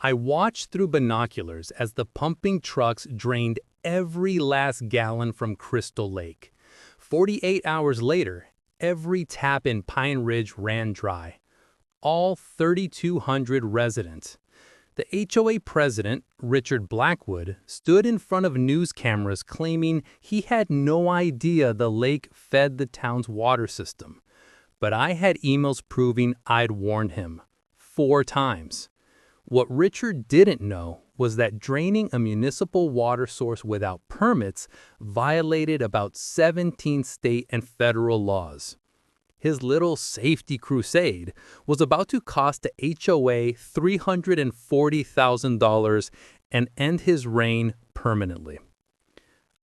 I watched through binoculars as the pumping trucks drained every last gallon from Crystal Lake. 48 hours later, every tap in Pine Ridge ran dry. All 3,200 residents. The HOA president, Richard Blackwood, stood in front of news cameras claiming he had no idea the lake fed the town's water system. But I had emails proving I'd warned him 4 times. What Richard didn't know was that draining a municipal water source without permits violated about 17 state and federal laws. His little safety crusade was about to cost the HOA $340,000 and end his reign permanently.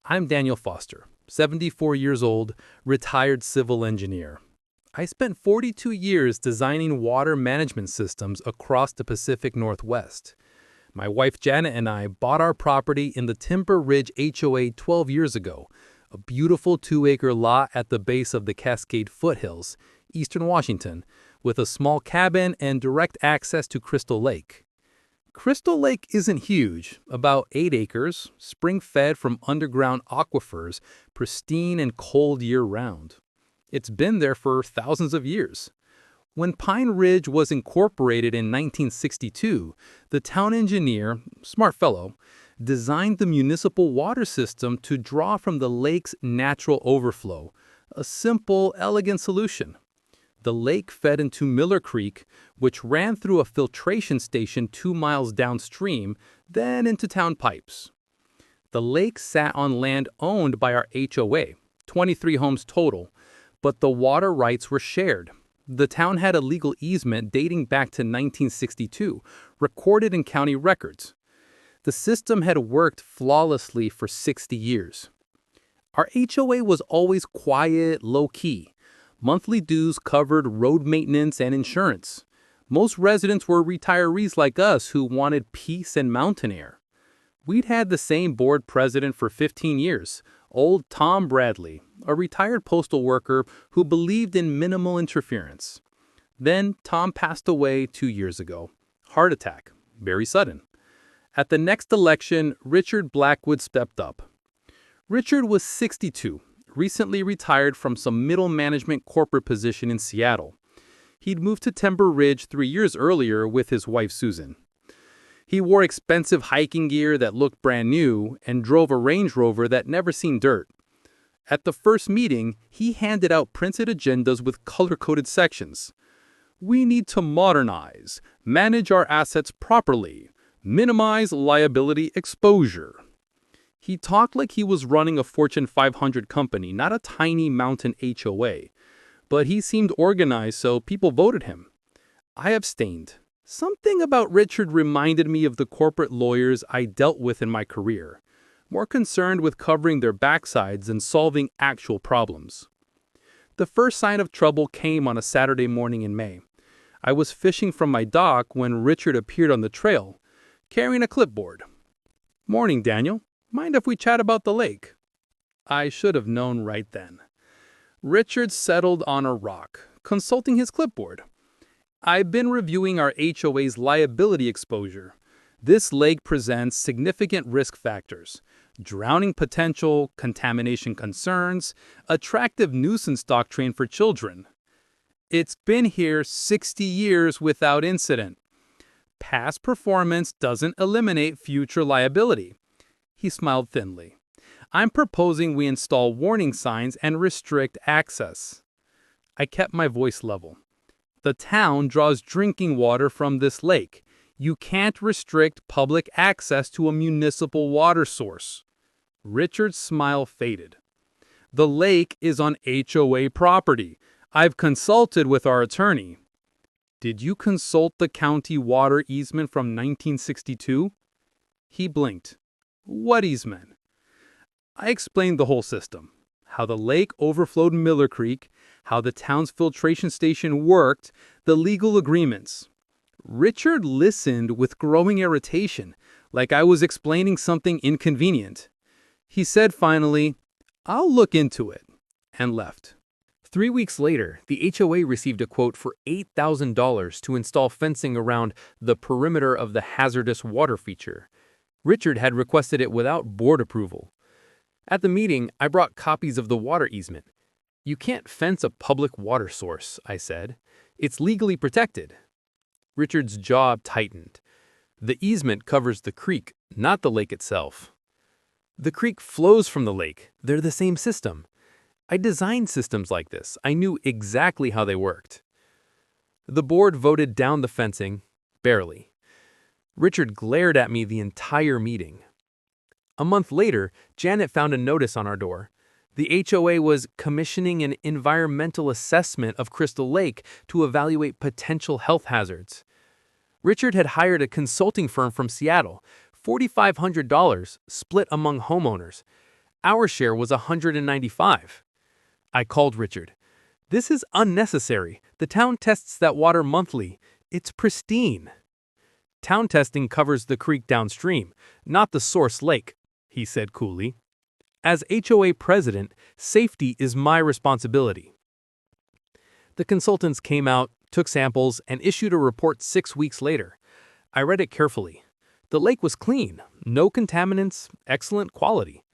I'm Daniel Foster, 74 years old, retired civil engineer. I spent 42 years designing water management systems across the Pacific Northwest. My wife Janet and I bought our property in the Timber Ridge HOA 12 years ago, a beautiful 2-acre lot at the base of the Cascade Foothills, eastern Washington, with a small cabin and direct access to Crystal Lake. Crystal Lake isn't huge, about 8 acres, spring-fed from underground aquifers, pristine and cold year-round. It's been there for thousands of years. When Pine Ridge was incorporated in 1962, the town engineer, smart fellow, designed the municipal water system to draw from the lake's natural overflow, a simple, elegant solution. The lake fed into Miller Creek, which ran through a filtration station 2 miles downstream, then into town pipes. The lake sat on land owned by our HOA, 23 homes total, but the water rights were shared. The town had a legal easement dating back to 1962, recorded in county records. The system had worked flawlessly for 60 years. Our HOA was always quiet, low-key. Monthly dues covered road maintenance and insurance. Most residents were retirees like us who wanted peace and mountain air. We'd had the same board president for 15 years, old Tom Bradley, a retired postal worker who believed in minimal interference. Then Tom passed away 2 years ago. Heart attack, very sudden. At the next election, Richard Blackwood stepped up. Richard was 62, recently retired from some middle management corporate position in Seattle. He'd moved to Timber Ridge 3 years earlier with his wife Susan. He wore expensive hiking gear that looked brand new and drove a Range Rover that never seen dirt. At the first meeting, he handed out printed agendas with color-coded sections. We need to modernize, manage our assets properly, minimize liability exposure. He talked like he was running a Fortune 500 company, not a tiny mountain HOA. But he seemed organized, so people voted him. I abstained. Something about Richard reminded me of the corporate lawyers I dealt with in my career, more concerned with covering their backsides than solving actual problems. The first sign of trouble came on a Saturday morning in May. I was fishing from my dock when Richard appeared on the trail, carrying a clipboard. Morning, Daniel. Mind if we chat about the lake? I should have known right then. Richard settled on a rock, consulting his clipboard. I've been reviewing our HOA's liability exposure. This lake presents significant risk factors: drowning potential, contamination concerns, attractive nuisance doctrine for children. It's been here 60 years without incident. Past performance doesn't eliminate future liability. He smiled thinly. I'm proposing we install warning signs and restrict access. I kept my voice level. The town draws drinking water from this lake. You can't restrict public access to a municipal water source. Richard's smile faded. The lake is on HOA property. I've consulted with our attorney. Did you consult the county water easement from 1962? He blinked. What easement? I explained the whole system. How the lake overflowed Miller Creek, how the town's filtration station worked, the legal agreements. Richard listened with growing irritation, like I was explaining something inconvenient. He said finally, I'll look into it, and left. 3 weeks later, the HOA received a quote for $8,000 to install fencing around the perimeter of the hazardous water feature. Richard had requested it without board approval. At the meeting, I brought copies of the water easement. "You can't fence a public water source," I said. "It's legally protected." Richard's jaw tightened. "The easement covers the creek, not the lake itself." "The creek flows from the lake. They're the same system. I designed systems like this. I knew exactly how they worked." The board voted down the fencing, barely. Richard glared at me the entire meeting. A month later, Janet found a notice on our door. The HOA was commissioning an environmental assessment of Crystal Lake to evaluate potential health hazards. Richard had hired a consulting firm from Seattle, $4,500 split among homeowners. Our share was $195. I called Richard. "This is unnecessary. The town tests that water monthly. It's pristine." "Town testing covers the creek downstream, not the source lake," he said coolly. "As HOA president, safety is my responsibility." The consultants came out, took samples, and issued a report 6 weeks later. I read it carefully. The lake was clean, no contaminants, excellent quality.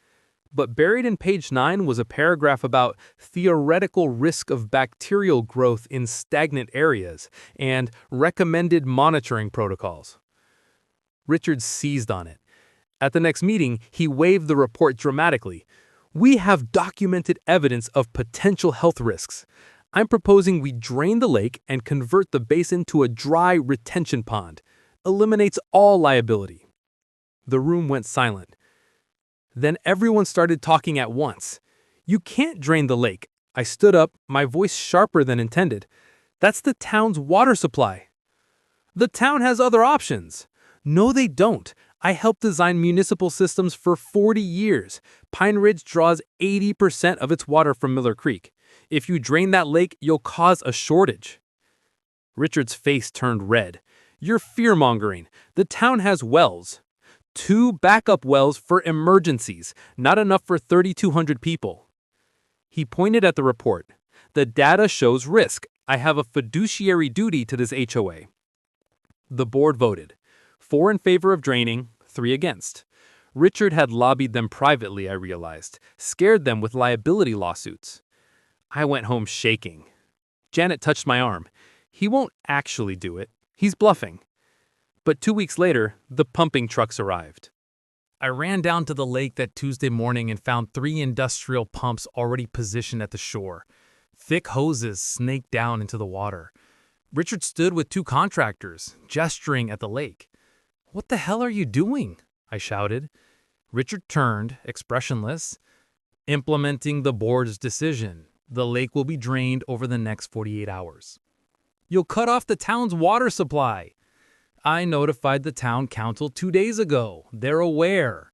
But buried in page 9 was a paragraph about theoretical risk of bacterial growth in stagnant areas and recommended monitoring protocols. Richard seized on it. At the next meeting, he waved the report dramatically. "We have documented evidence of potential health risks. I'm proposing we drain the lake and convert the basin to a dry retention pond. Eliminates all liability." The room went silent. Then everyone started talking at once. "You can't drain the lake." I stood up, my voice sharper than intended. "That's the town's water supply." "The town has other options." "No, they don't. I helped design municipal systems for 40 years. Pine Ridge draws 80% of its water from Miller Creek. If you drain that lake, you'll cause a shortage." Richard's face turned red. "You're fear-mongering. The town has wells. 2 backup wells for emergencies, not enough for 3,200 people." He pointed at the report. "The data shows risk. I have a fiduciary duty to this HOA." The board voted. 4 in favor of draining, 3 against. Richard had lobbied them privately, I realized, scared them with liability lawsuits. I went home shaking. Janet touched my arm. "He won't actually do it. He's bluffing." But 2 weeks later, the pumping trucks arrived. I ran down to the lake that Tuesday morning and found 3 industrial pumps already positioned at the shore. Thick hoses snaked down into the water. Richard stood with 2 contractors, gesturing at the lake. "What the hell are you doing?" I shouted. Richard turned, expressionless. "Implementing the board's decision. The lake will be drained over the next 48 hours. You'll cut off the town's water supply." "I notified the town council 2 days ago. They're aware."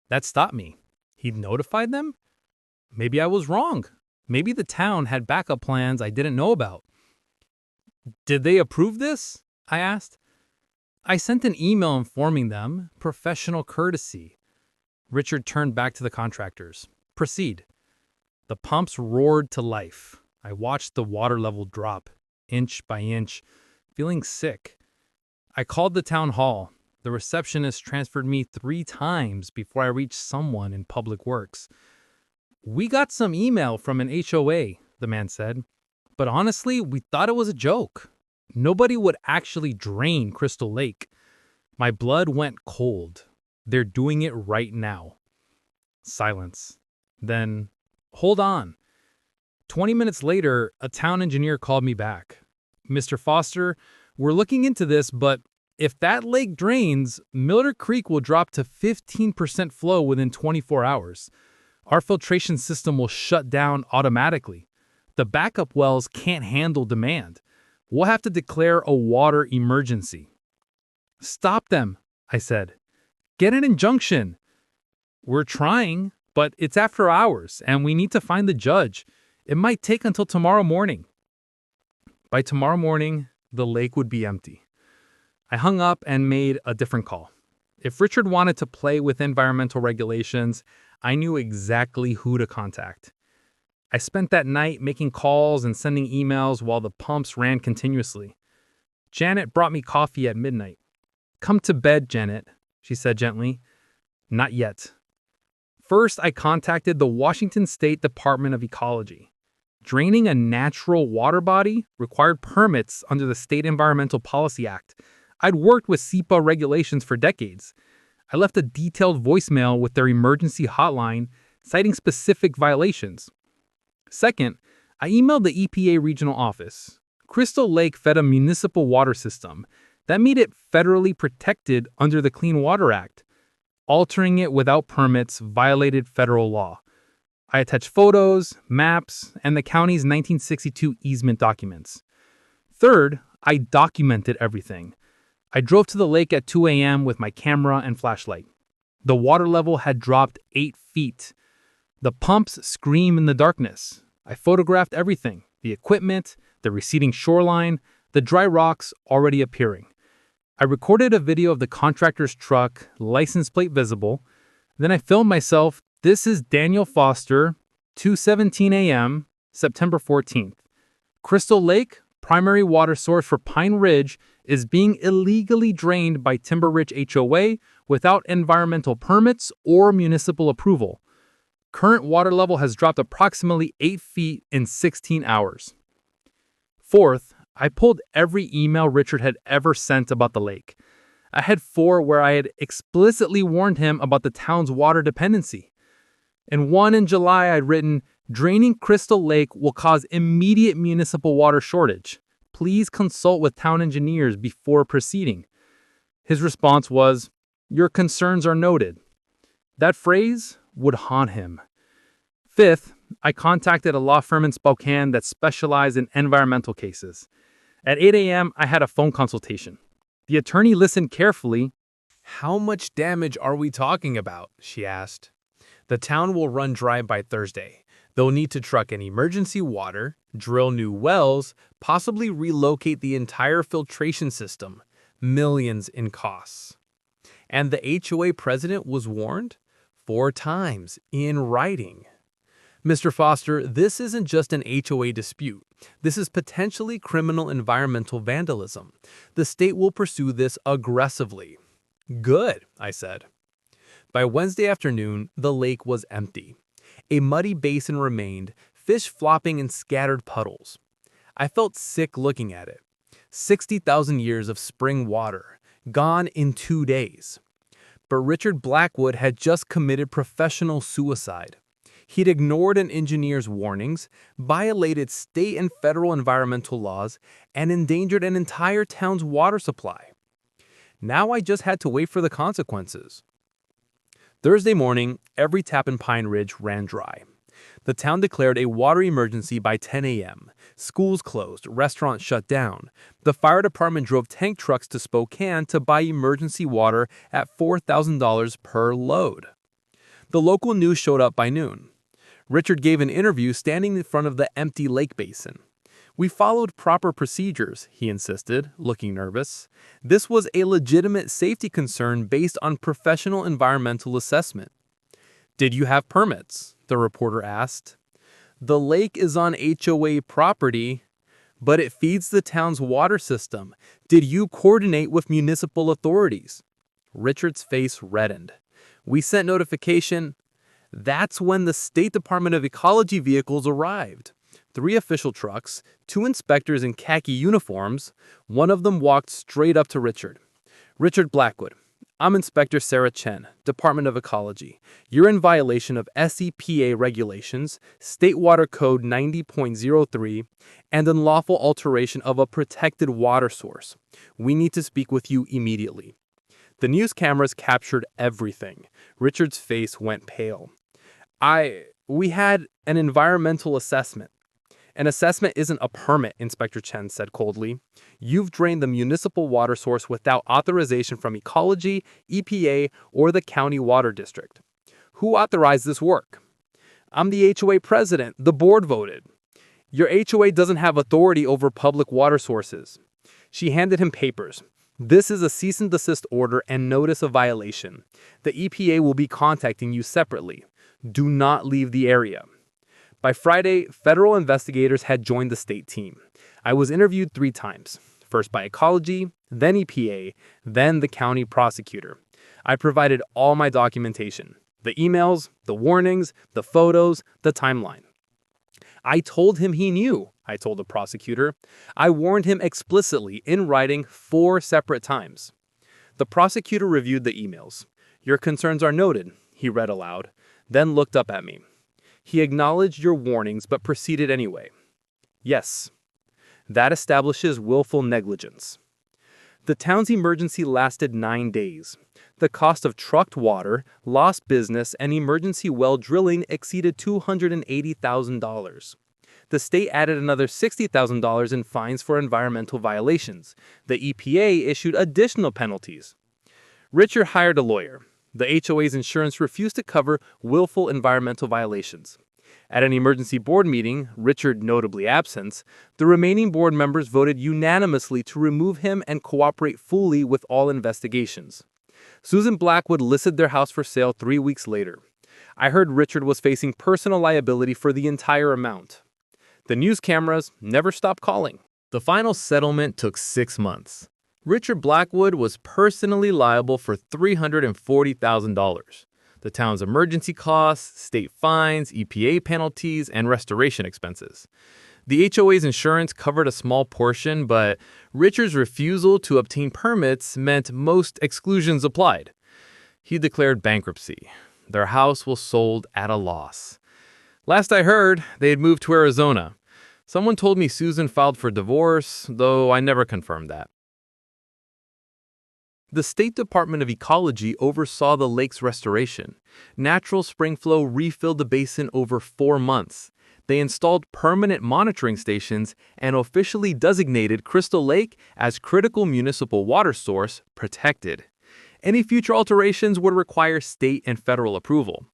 That stopped me. He'd notified them? Maybe I was wrong. Maybe the town had backup plans I didn't know about. "Did they approve this?" I asked. "I sent an email informing them. Professional courtesy." Richard turned back to the contractors. "Proceed." The pumps roared to life. I watched the water level drop, inch by inch, feeling sick. I called the town hall. The receptionist transferred me 3 times before I reached someone in public works. "We got some email from an HOA, the man said. "But honestly, we thought it was a joke. Nobody would actually drain Crystal Lake." My blood went cold. "They're doing it right now." Silence. Then, "Hold on." 20 minutes later, a town engineer called me back. "Mr. Foster, we're looking into this, but if that lake drains, Miller Creek will drop to 15% flow within 24 hours. Our filtration system will shut down automatically. The backup wells can't handle demand. We'll have to declare a water emergency." "Stop them," I said. "Get an injunction." "We're trying, but it's after hours, and we need to find the judge. It might take until tomorrow morning." By tomorrow morning, the lake would be empty. I hung up and made a different call. If Richard wanted to play with environmental regulations, I knew exactly who to contact. I spent that night making calls and sending emails while the pumps ran continuously. Janet brought me coffee at midnight. "Come to bed, Janet," she said gently. "Not yet." First, I contacted the Washington State Department of Ecology. Draining a natural water body required permits under the State Environmental Policy Act. I'd worked with SEPA regulations for decades. I left a detailed voicemail with their emergency hotline citing specific violations. Second, I emailed the EPA regional office. Crystal Lake fed a municipal water system. That made it federally protected under the Clean Water Act. Altering it without permits violated federal law. I attached photos, maps, and the county's 1962 easement documents. Third, I documented everything. I drove to the lake at 2 a.m. with my camera and flashlight. The water level had dropped 8 feet. The pumps scream in the darkness. I photographed everything: the equipment, the receding shoreline, the dry rocks already appearing. I recorded a video of the contractor's truck, license plate visible. Then I filmed myself. This is Daniel Foster, 2:17 a.m., September 14th. Crystal Lake, primary water source for Pine Ridge, is being illegally drained by Timber Ridge HOA without environmental permits or municipal approval. Current water level has dropped approximately 8 feet in 16 hours. Fourth, I pulled every email Richard had ever sent about the lake. I had 4 where I had explicitly warned him about the town's water dependency. In one in July, I'd written, "Draining Crystal Lake will cause immediate municipal water shortage. Please consult with town engineers before proceeding." His response was, "Your concerns are noted." That phrase would haunt him. Fifth, I contacted a law firm in Spokane that specialized in environmental cases. At 8 a.m., I had a phone consultation. The attorney listened carefully. "How much damage are we talking about?" she asked. "The town will run dry by Thursday. They'll need to truck in emergency water, drill new wells, possibly relocate the entire filtration system. Millions in costs." And the HOA president was warned 4 times in writing. Mr. Foster, this isn't just an HOA dispute. This is potentially criminal environmental vandalism. The state will pursue this aggressively. "Good," I said. By Wednesday afternoon, the lake was empty. A muddy basin remained, fish flopping in scattered puddles. I felt sick looking at it. 60,000 years of spring water, gone in 2 days. But Richard Blackwood had just committed professional suicide. He'd ignored an engineer's warnings, violated state and federal environmental laws, and endangered an entire town's water supply. Now I just had to wait for the consequences. Thursday morning, every tap in Pine Ridge ran dry. The town declared a water emergency by 10 a.m. Schools closed, restaurants shut down. The fire department drove tank trucks to Spokane to buy emergency water at $4,000 per load. The local news showed up by noon. Richard gave an interview standing in front of the empty lake basin. "We followed proper procedures," he insisted, looking nervous. "This was a legitimate safety concern based on professional environmental assessment." "Did you have permits?" the reporter asked. "The lake is on HOA property, but it feeds the town's water system. Did you coordinate with municipal authorities?" Richard's face reddened. "We sent notification." That's when the State Department of Ecology vehicles arrived. 3 official trucks, 2 inspectors in khaki uniforms. One of them walked straight up to Richard. "Richard Blackwood, I'm Inspector Sarah Chen, Department of Ecology. You're in violation of SEPA regulations, State Water Code 90.03, and unlawful alteration of a protected water source. We need to speak with you immediately." The news cameras captured everything. Richard's face went pale. We had an environmental assessment." "An assessment isn't a permit," Inspector Chen said coldly. "You've drained the municipal water source without authorization from Ecology, EPA, or the county water district." "Who authorized this work?" "I'm the HOA president. The board voted." "Your HOA doesn't have authority over public water sources." She handed him papers. "This is a cease and desist order and notice of violation. The EPA will be contacting you separately. Do not leave the area." By Friday, federal investigators had joined the state team. I was interviewed 3 times, first by Ecology, then EPA, then the county prosecutor. I provided all my documentation, the emails, the warnings, the photos, the timeline. I told him he knew, I told the prosecutor. I warned him explicitly in writing 4 separate times. The prosecutor reviewed the emails. "Your concerns are noted," he read aloud, then looked up at me. "He acknowledged your warnings but proceeded anyway." Yes. That establishes willful negligence. The town's emergency lasted 9 days. The cost of trucked water, lost business, and emergency well drilling exceeded $280,000. The state added another $60,000 in fines for environmental violations. The EPA issued additional penalties. Richard hired a lawyer. The HOA's insurance refused to cover willful environmental violations. At an emergency board meeting, Richard notably absent, the remaining board members voted unanimously to remove him and cooperate fully with all investigations. Susan Blackwood listed their house for sale 3 weeks later. I heard Richard was facing personal liability for the entire amount. The news cameras never stopped calling. The final settlement took 6 months. Richard Blackwood was personally liable for $340,000. The town's emergency costs, state fines, EPA penalties, and restoration expenses. The HOA's insurance covered a small portion, but Richard's refusal to obtain permits meant most exclusions applied. He declared bankruptcy. Their house was sold at a loss. Last I heard, they had moved to Arizona. Someone told me Susan filed for divorce, though I never confirmed that. The State Department of Ecology oversaw the lake's restoration. Natural spring flow refilled the basin over 4 months. They installed permanent monitoring stations and officially designated Crystal Lake as critical municipal water source protected. Any future alterations would require state and federal approval.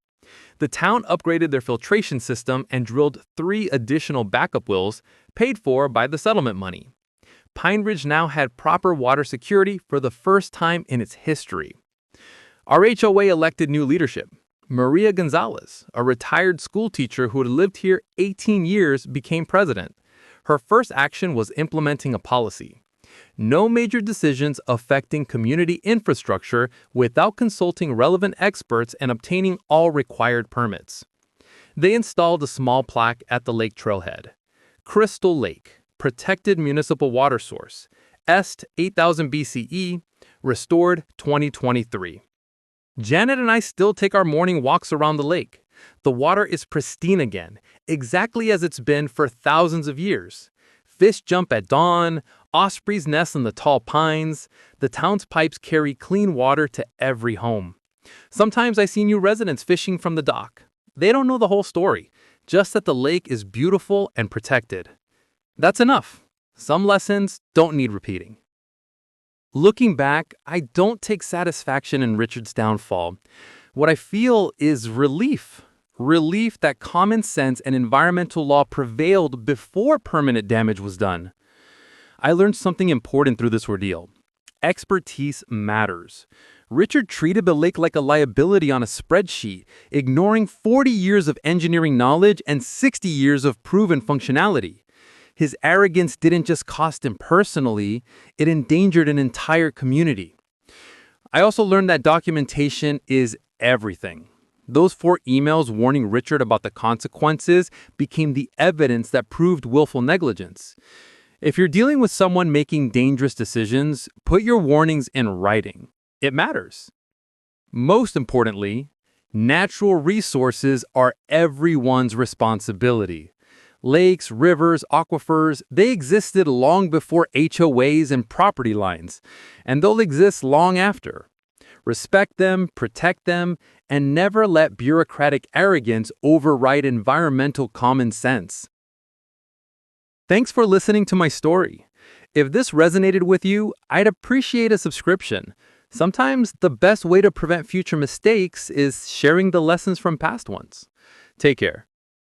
The town upgraded their filtration system and drilled 3 additional backup wells paid for by the settlement money. Pine Ridge now had proper water security for the first time in its history. Our HOA elected new leadership. Maria Gonzalez, a retired school teacher who had lived here 18 years, became president. Her first action was implementing a policy. No major decisions affecting community infrastructure without consulting relevant experts and obtaining all required permits. They installed a small plaque at the lake trailhead. Crystal Lake, protected municipal water source, Est 8000 BCE, restored 2023. Janet and I still take our morning walks around the lake. The water is pristine again, exactly as it's been for thousands of years. Fish jump at dawn, ospreys nest in the tall pines. The town's pipes carry clean water to every home. Sometimes I see new residents fishing from the dock. They don't know the whole story, just that the lake is beautiful and protected. That's enough. Some lessons don't need repeating. Looking back, I don't take satisfaction in Richard's downfall. What I feel is relief. Relief that common sense and environmental law prevailed before permanent damage was done. I learned something important through this ordeal. Expertise matters. Richard treated the lake like a liability on a spreadsheet, ignoring 40 years of engineering knowledge and 60 years of proven functionality. His arrogance didn't just cost him personally, it endangered an entire community. I also learned that documentation is everything. Those 4 emails warning Richard about the consequences became the evidence that proved willful negligence. If you're dealing with someone making dangerous decisions, put your warnings in writing. It matters. Most importantly, natural resources are everyone's responsibility. Lakes, rivers, aquifers, they existed long before HOAs and property lines, and they'll exist long after. Respect them, protect them, and never let bureaucratic arrogance override environmental common sense. Thanks for listening to my story. If this resonated with you, I'd appreciate a subscription. Sometimes the best way to prevent future mistakes is sharing the lessons from past ones. Take care.